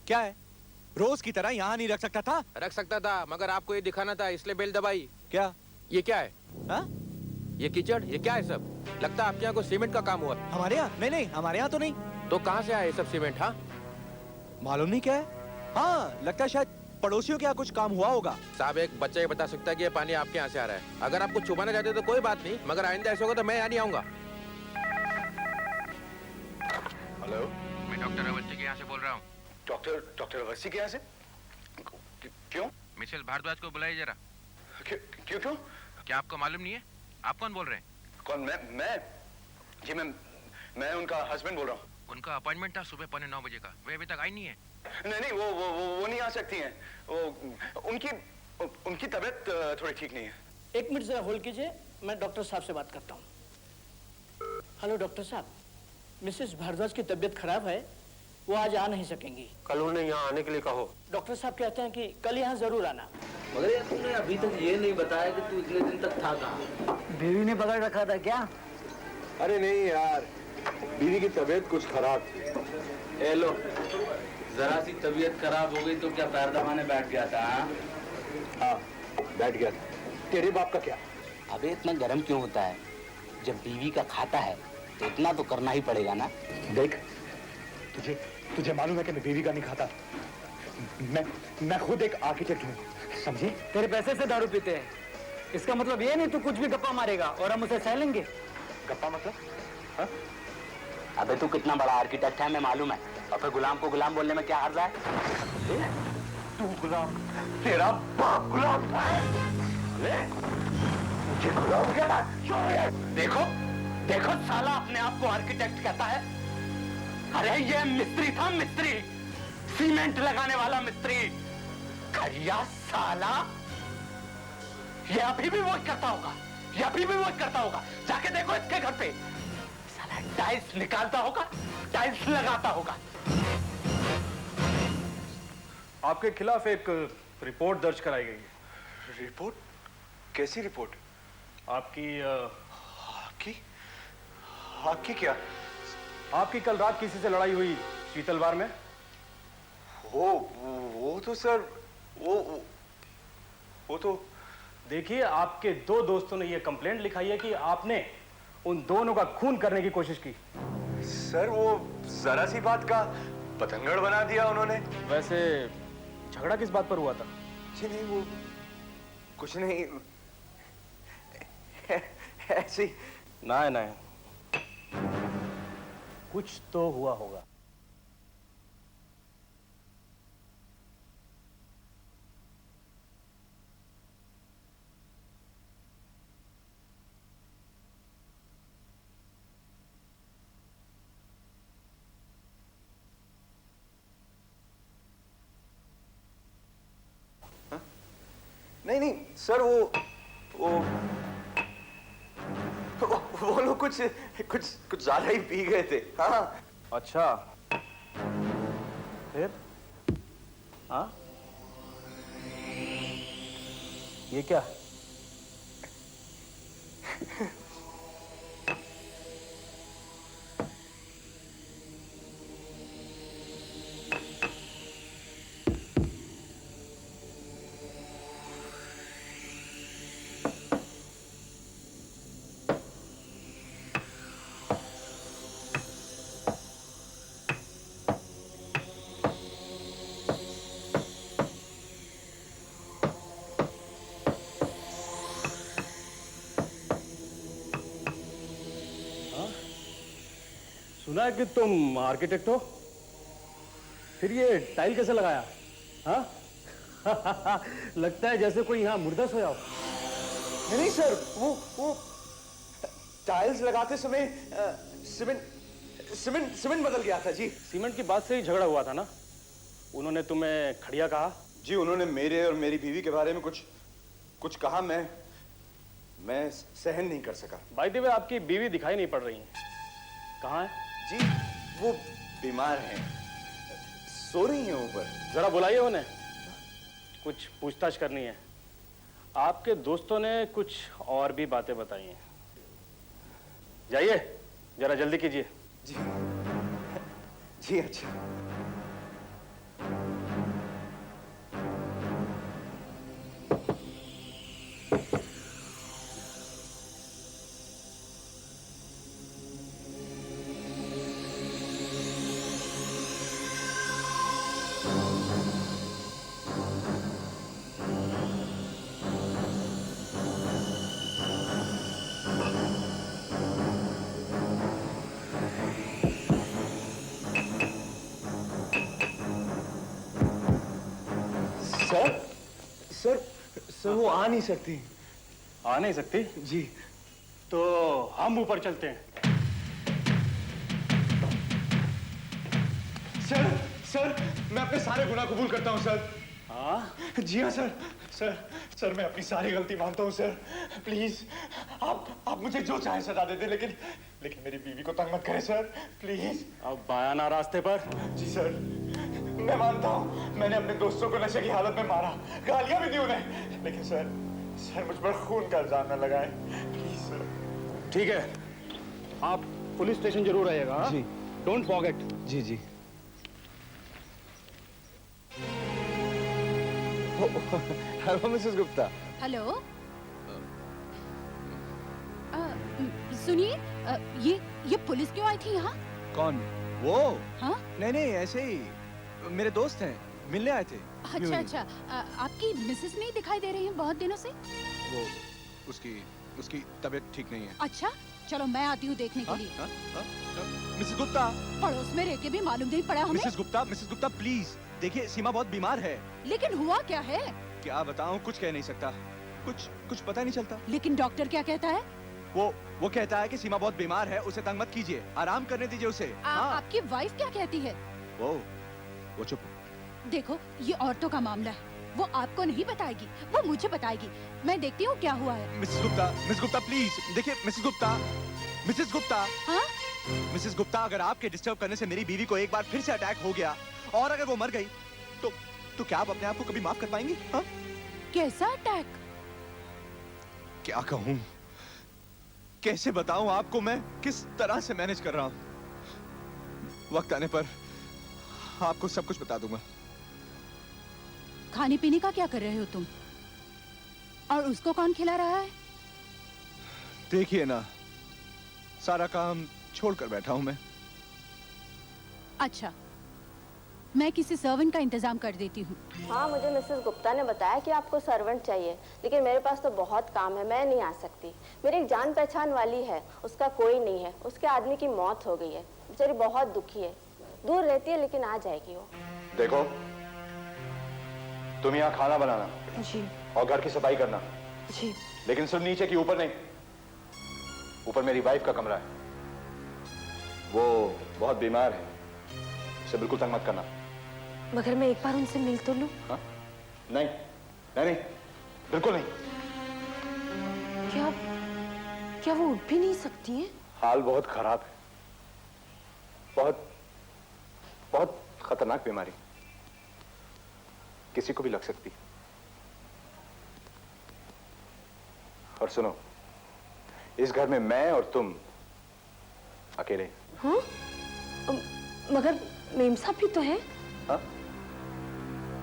क्या है? रोज की तरह यहाँ नहीं रख सकता था? रख सकता था, मगर आपको ये दिखाना था इसलिए बेल दबाई। क्या? ये क्या है? हा? ये कीचड़, ये क्या है सब? लगता है आपके यहाँ कोई सीमेंट का काम हुआ। हमारे यहाँ? नहीं नहीं, हमारे यहाँ तो नहीं। तो कहाँ से आया ये सब सीमेंट? हाँ, मालूम नहीं क्या है। हाँ, लगता है शायद पड़ोसियों के यहाँ कुछ काम हुआ होगा। साहब, एक बच्चा ये बता सकता है कि ये पानी आपके यहाँ से आ रहा है। अगर आपको छुपाना चाहते तो कोई बात नहीं, मगर आइंदा ऐसा होगा तो मैं यहाँ नहीं आऊंगा। हेलो, मैं डॉक्टर अवस्थी के यहाँ से बोल रहा हूँ। डॉक्टर अवस्थी के यहाँ से? क्यों? मिसेस भारद्वाज को बुलाइए जरा। क्यों? क्या आपको मालूम नहीं है? आप कौन बोल रहे हैं? कौन? मैं जी मैं उनका हस्बैंड बोल रहा हूँ। उनका अपॉइंटमेंट था सुबह 9:15 बजे का, वे अभी तक आई नहीं है। नहीं, वो नहीं आ सकती हैं। वो उनकी तबीयत थोड़ी ठीक नहीं है। एक मिनट जरा होल्ड कीजिए, मैं डॉक्टर साहब से बात करता हूँ। हेलो डॉक्टर साहब, मिसेस भारद्वाज की तबीयत खराब है, वो आज आ नहीं सकेंगी। कल उन्हें यहाँ आने के लिए कहो। डॉक्टर साहब कहते हैं कि कल यहाँ जरूर आना। मगर यार तुमने अभी तक ये नहीं बताया कि तू इतने दिन तक था कहाँ? बीवी ने पकड़ रखा था क्या? अरे नहीं यार, बीवी की तबीयत कुछ खराब थी। ए लो, जरा सी तबीयत खराब हो गई तो क्या पैर दबाने बैठ गया था? हाँ, बैठ गया था। तेरे बाप का क्या? अबे इतना गर्म क्यों होता है? जब बीवी का खाता है तो इतना तो करना ही पड़ेगा ना। देख, तुझे तुझे मालूम है कि मैं बीवी का नहीं खाता। मैं खुद एक आर्किटेक्ट हूँ, समझी? तेरे पैसे से दारू पीते हैं, इसका मतलब ये नहीं तू कुछ भी गप्पा मारेगा और हम उसे सह लेंगे। गप्पा मतलब? हाँ? अबे तू कितना बड़ा आर्किटेक्ट है मैं मालूम है, और फिर गुलाम को गुलाम बोलने में क्या हर्ज है? तू गुलाम, तेरा बाप गुलाम है। मुझे गुलाम कहना क्यों है? देखो देखो साला अपने आप को आर्किटेक्ट कहता है। अरे ये मिस्त्री था, मिस्त्री, सीमेंट लगाने वाला मिस्त्री। खरिया साला, ये अभी भी वही करता होगा, ये अभी भी वही करता होगा। जाके देखो इसके घर पे, साला टाइल्स निकालता होगा, टाइल्स लगाता होगा। आपके खिलाफ एक रिपोर्ट दर्ज कराई गई है। रिपोर्ट? कैसी रिपोर्ट? आपकी आपकी क्या? आपकी कल रात किसी से लड़ाई हुई शीतलवार में? वो तो सर, वो तो देखिए, आपके दो दोस्तों ने यह कंप्लेंट लिखाई है कि आपने उन दोनों का खून करने की कोशिश की। सर वो जरा सी बात का पतंगड़ बना दिया उन्होंने। वैसे झगड़ा किस बात पर हुआ था? जी नहीं, वो कुछ नहीं, ऐसे ही। नहीं, कुछ तो हुआ होगा। नहीं सर, वो लोग कुछ ज्यादा ही पी गए थे। हाँ। अच्छा, फिर? हाँ, ये क्या? सुना है कि तुम आर्किटेक्ट हो, फिर ये टाइल कैसे लगाया? हाँ? लगता है जैसे कोई यहाँ मुर्दा सोया हो। नहीं सर, वो टाइल्स लगाते समय सीमेंट बदल गया था जी। सीमेंट की बात से ही झगड़ा हुआ था ना? उन्होंने तुम्हें खड़िया कहा? जी, उन्होंने मेरे और मेरी बीवी के बारे में कुछ कहा, मैं सहन नहीं कर सका। बाय द वे, आपकी बीवी दिखाई नहीं पड़ रही है, कहाँ है? जी, वो बीमार हैं, सो रही हैं ऊपर। जरा बुलाइए उन्हें, कुछ पूछताछ करनी है। आपके दोस्तों ने कुछ और भी बातें बताई हैं। जाइए, जरा जल्दी कीजिए। जी अच्छा। सर वो आ नहीं सकती। आ नहीं सकती? जी। तो हम ऊपर चलते हैं। सर मैं अपने सारे गुनाह कबूल करता हूँ सर। हाँ? जी हाँ सर मैं अपनी सारी गलती मानता हूँ सर। प्लीज आप मुझे जो चाहे सजा दे दे, लेकिन मेरी बीवी को तंग मत करें सर, प्लीज। अब बयाना रास्ते पर। जी सर, मैं मानता हूँ मैंने अपने दोस्तों को नशे की हालत में मारा, गालियां भी दी उन्हें, लेकिन सर मुझ पर खून का इल्जाम न लगाएं, प्लीज सर। ठीक है, आप पुलिस स्टेशन जरूर आइएगा। जी। Don't forget. जी। Hello Mrs Gupta. हेलो, सुनिए, ये पुलिस क्यों आई थी यहाँ? कौन? वो? हाँ? नहीं ऐसे ही मेरे दोस्त हैं, मिलने आए थे। अच्छा, आपकी मिसेस नहीं दिखाई दे रही है बहुत दिनों से? वो उसकी तबीयत ठीक नहीं है। अच्छा, चलो मैं आती हूँ देखने के लिए। मिसेस गुप्ता, पड़ोस में रह के भी मालूम नहीं पड़ा हमें। मिसेस गुप्ता प्लीज देखिए, सीमा बहुत बीमार है। लेकिन हुआ क्या है? क्या बताऊं, कुछ कह नहीं सकता, कुछ पता नहीं चलता। लेकिन डॉक्टर क्या कहता है? वो कहता है कि सीमा बहुत बीमार है, उसे तंग मत कीजिए, आराम करने दीजिए उसे। हाँ। आपकी वाइफ क्या कहती है? वो चुप। देखो, ये औरतों का मामला है, वो आपको नहीं बताएगी, वो मुझे बताएगी। मैं देखती हूँ क्या हुआ है। मिसेस गुप्ता प्लीज देखिए। मिसेस गुप्ता, हाँ? मिसेस गुप्ता, अगर आपके डिस्टर्ब करने से मेरी बीवी को एक बार फिर से अटैक हो गया और अगर वो मर गई तो क्या आप अपने आप को कभी माफ कर पाएंगी? हाँ? कैसा अटैक? क्या कहूँ, कैसे बताऊं आपको मैं किस तरह से मैनेज कर रहा हूं। वक्त आने पर आपको सब कुछ बता दूंगा। खाने पीने का क्या कर रहे हो तुम? और उसको कौन खिला रहा है? देखिए ना, सारा काम छोड़कर बैठा हूं मैं। अच्छा, मैं किसी सर्वेंट का इंतजाम कर देती हूँ। हाँ, मुझे मिसेस गुप्ता ने बताया कि आपको सर्वेंट चाहिए, लेकिन मेरे पास तो बहुत काम है, मैं नहीं आ सकती। मेरी एक जान पहचान वाली है, उसका कोई नहीं है, उसके आदमी की मौत हो गई है, बेचारी बहुत दुखी है, दूर रहती है लेकिन आ जाएगी वो। देखो, तुम यहाँ खाना बनाना जी और घर की सफाई करना जी, लेकिन सिर्फ नीचे की, ऊपर नहीं। ऊपर मेरी वाइफ का कमरा है, वो बहुत बीमार है, उसे बिल्कुल तंग मत करना। मगर मैं एक बार उनसे मिल तो लूं? हाँ? नहीं, बिल्कुल नहीं। क्या वो उठ भी नहीं सकती हैं? हाल बहुत खराब है, बहुत खतरनाक बीमारी, किसी को भी लग सकती है। और सुनो, इस घर में मैं और तुम अकेले। हाँ? मगर मेम साहब भी तो है।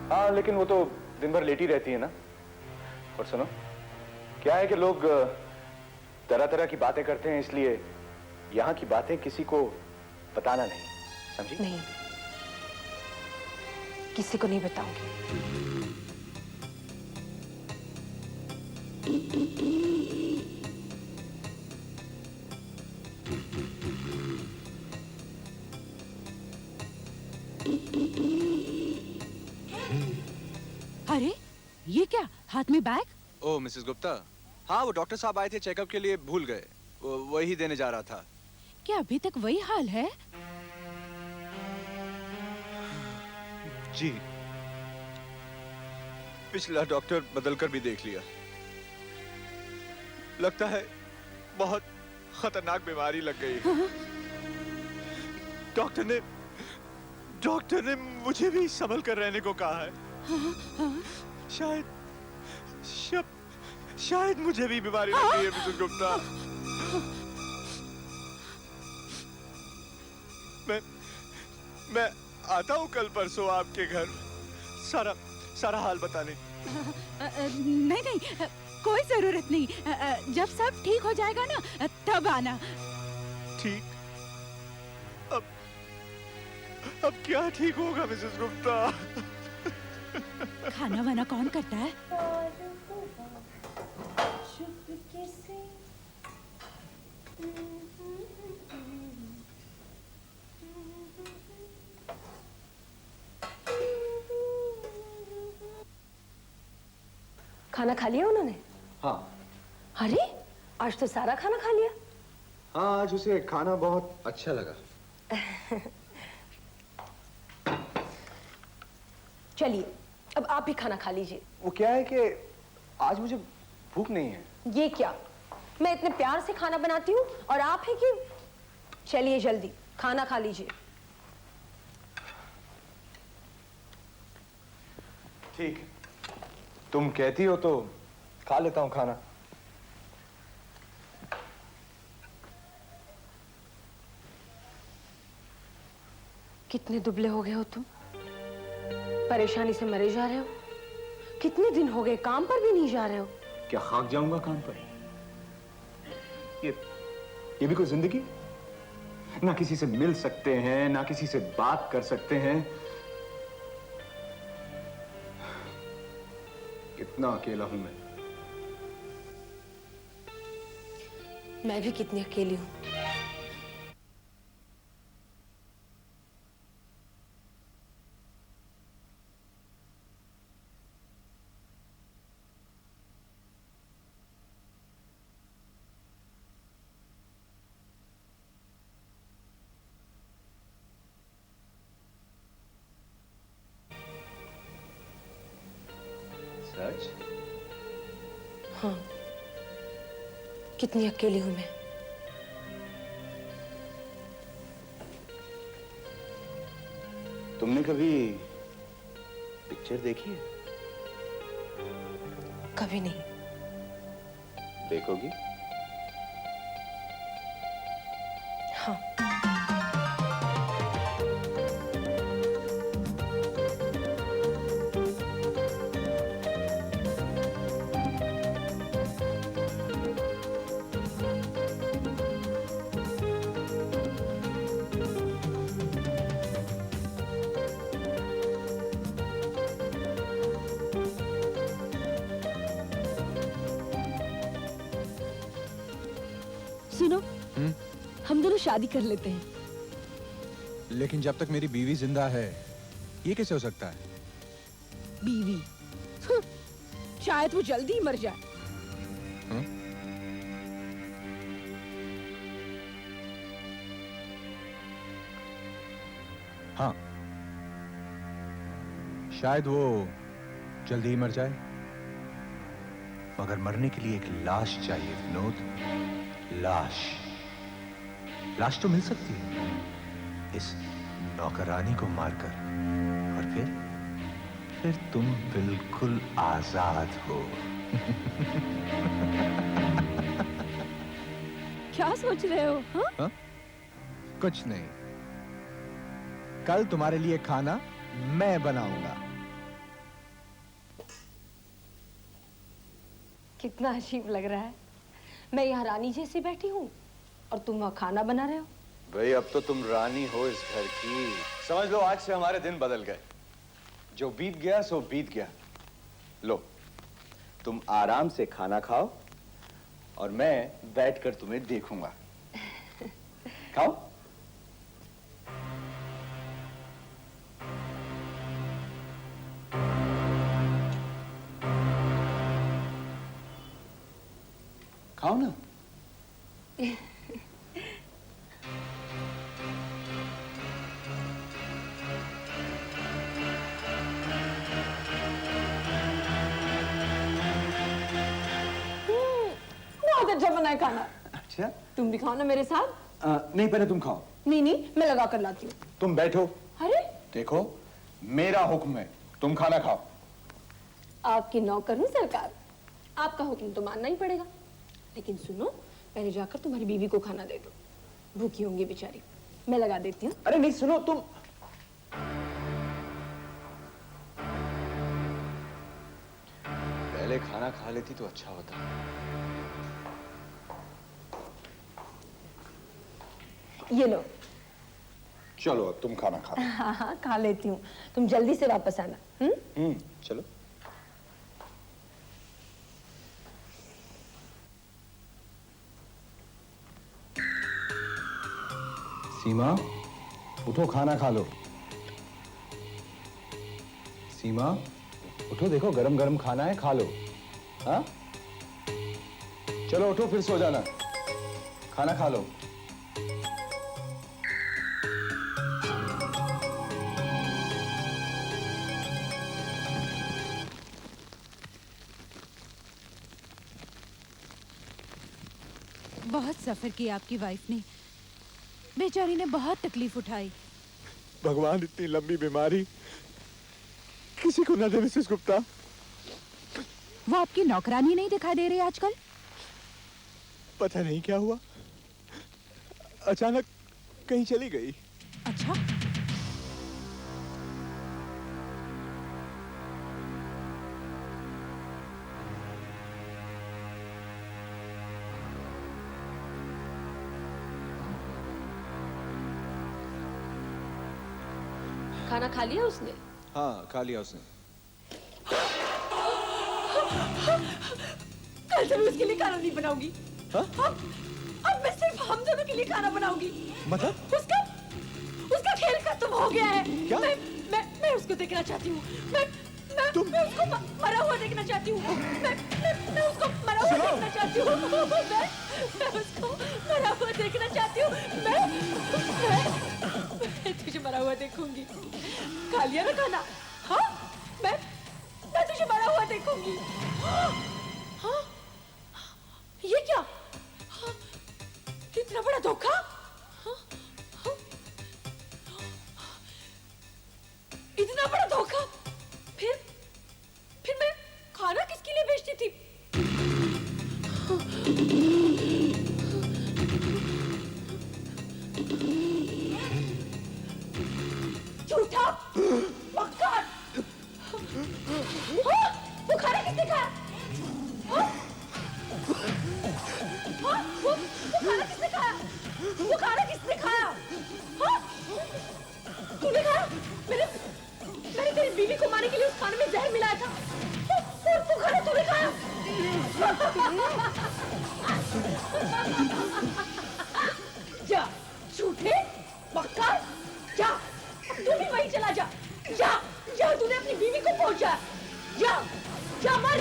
हाँ, लेकिन वो तो दिन भर लेटी रहती है ना। और सुनो, क्या है कि लोग तरह तरह की बातें करते हैं, इसलिए यहाँ की बातें किसी को बताना नहीं, समझी? नहीं, किसी को नहीं बताऊंगी। अरे, ये क्या हाथ में बैग? ओ मिसेस गुप्ता, हाँ वो डॉक्टर साहब आए थे चेकअप के लिए, भूल गए, वही देने जा रहा था। क्या अभी तक वही हाल है? जी, पिछला डॉक्टर बदलकर भी देख लिया, लगता है बहुत खतरनाक बीमारी लग गई। डॉक्टर ने मुझे भी संभल कर रहने को कहा है। शायद मुझे भी बीमारी लग गई है मिसेस गुप्ता। मैं आता हूँ कल परसों आपके घर, सारा हाल बताने। नहीं, कोई जरूरत नहीं। जब सब ठीक हो जाएगा ना, तब आना। ठीक? अब क्या ठीक होगा मिसेस गुप्ता? खाना वाना कौन करता है? खाना खा लिया उन्होंने? हाँ। अरे, आज तो सारा खाना खा लिया। हाँ, आज उसे खाना बहुत अच्छा लगा। चलिए, अब आप भी खाना खा लीजिए। वो क्या है कि आज मुझे भूख नहीं है। ये क्या, मैं इतने प्यार से खाना बनाती हूँ और आप है कि? चलिए जल्दी खाना खा लीजिए। ठीक, तुम कहती हो तो खा लेता हूँ खाना। कितने दुबले हो गए हो तुम, परेशानी से मरे जा रहे हो। कितने दिन हो गए काम पर भी नहीं जा रहे हो। क्या खाक जाऊंगा काम पर? ये भी कोई जिंदगी? ना किसी से मिल सकते हैं, ना किसी से बात कर सकते हैं। कितना अकेला हूं मैं भी कितनी अकेली हूं। सच? हाँ, कितनी अकेली हूं मैं। तुमने कभी पिक्चर देखी है? कभी नहीं। देखोगी? हाँ। सुनो, हम दोनों शादी कर लेते हैं। लेकिन जब तक मेरी बीवी जिंदा है, ये कैसे हो सकता है? बीवी? शायद वो जल्दी ही मर जाए। हाँ, शायद वो जल्दी ही मर जाए, मगर मरने के लिए एक लाश चाहिए विनोद। लाश तो मिल सकती है इस नौकरानी को मारकर, और फिर तुम बिल्कुल आजाद हो। क्या सोच रहे हो? हाँ? कुछ नहीं, कल तुम्हारे लिए खाना मैं बनाऊंगा। कितना अजीब लग रहा है। मैं यहाँ रानी जैसी बैठी हूँ और तुम वहाँ खाना बना रहे हो। भाई अब तो तुम रानी हो इस घर की। समझ लो आज से हमारे दिन बदल गए। जो बीत गया सो बीत गया। लो, तुम आराम से खाना खाओ और मैं बैठकर तुम्हें देखूंगा। खाओ। खाओ ना। बहुत अच्छा बना है खाना। अच्छा, तुम भी खाओ ना मेरे साथ। नहीं, पहले तुम खाओ। नहीं, मैं लगा कर लाती हूँ। तुम बैठो। अरे, देखो, मेरा हुक्म है, तुम खाना खाओ। आपकी नौकर हूँ सरकार, आपका हुक्म तो मानना ही पड़ेगा। लेकिन सुनो, पहले जाकर तुम्हारी बीवी को खाना दे दो, भूखी होंगी बेचारी। मैं लगा देती हूँ। अरे नहीं, सुनो तुम। पहले खाना खा लेती तो अच्छा होता। ये लो। चलो अब तुम खाना खा। हाँ, खा लेती हूँ। तुम जल्दी से वापस आना। चलो। सीमा, उठो, खाना खा लो। सीमा, उठो, देखो गरम गरम खाना है, खा लो। हाँ, चलो उठो, फिर सो जाना। खाना खा लो। बहुत सफर किया आपकी वाइफ ने, बेचारी ने बहुत तकलीफ उठाई। भगवान, इतनी लंबी बीमारी किसी को न दे मिसेस गुप्ता। वो आपकी नौकरानी नहीं दिखाई दे रही आजकल? पता नहीं क्या हुआ, अचानक कहीं चली गई। अच्छा, खाना खा लिया उसने? हाँ, खा लिया उसने। कल से मैं उसके लिए खाना नहीं बनाऊंगी। अब मैं सिर्फ हम दोनों के लिए खाना बनाऊंगी। मतलब? उसका खेल खत्म हो गया है। क्या? मैं उसको देखना चाहती हूँ। मैं उसको मरा हुआ देखना चाहती हूँ। मैं उसको मरा हुआ देखना चाहती हूँ। मैं उसको मरा हुआ देखना चाहती हूँ। मैं तुझे मरा हुआ देखूंगी। खा लिया ना खाना? हाँ, मैं तुझे मरा हुआ देखूंगी। हाँ, ये क्या? हाँ, इतना बड़ा धोखा? हाँ, हाँ, इतना बड़ा धोखा? फिर मैं खाना किसके लिए बेचती थी? झूठा, मक्कार! हाँ, वो खाना किसने खाया? हाँ? हाँ? वो खाना किसने खाया? वो खाना किसने खाया? हाँ? तूने खाया? मैंने तेरी बीवी को मारने के लिए उस खाने में जहर मिलाया था। और वो खाना तूने खाया? जा, झूठे, मक्कार, जा, तू भी वहीं चला जा। जा, तूने अपनी बीवी को पहुंचा। जा मर।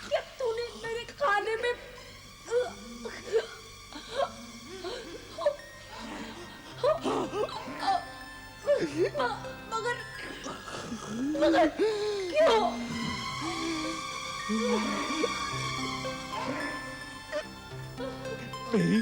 क्या तूने मेरे खाने में मगर क्यों? मेरी